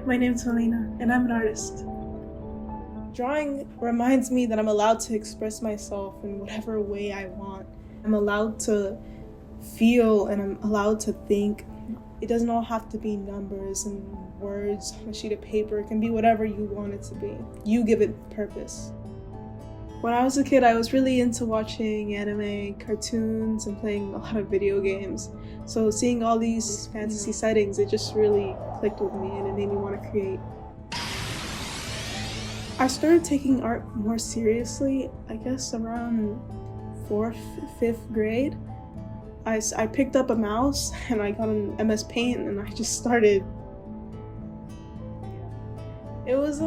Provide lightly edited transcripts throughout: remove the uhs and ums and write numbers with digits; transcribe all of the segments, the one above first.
my name's Melinna, and I'm an artist. Drawing reminds me that I'm allowed to express myself in whatever way I want. I'm allowed to feel and I'm allowed to think. It doesn't all have to be numbers and words on a sheet of paper. It can be whatever you want it to be. You give it purpose. When I was a kid, I was really into watching anime, cartoons, and playing a lot of video games. So seeing all these fantasy settings, it just really clicked with me and it made me want to create. I started taking art more seriously, I guess around 4th, 5th grade. I picked up a mouse and I got an MS Paint and I just started. It was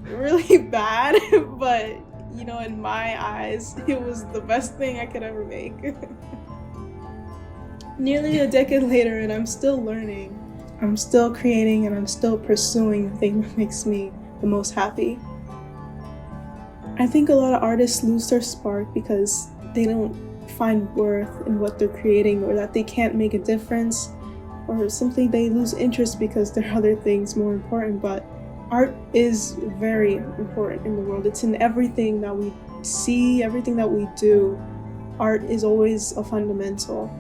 really bad, but in my eyes, it was the best thing I could ever make. Nearly a decade later, and I'm still learning. I'm still creating and I'm still pursuing the thing that makes me the most happy. I think a lot of artists lose their spark because they don't find worth in what they're creating, or that they can't make a difference, or simply they lose interest because there are other things more important. But art is very important in the world. It's in everything that we see, everything that we do. Art is always a fundamental.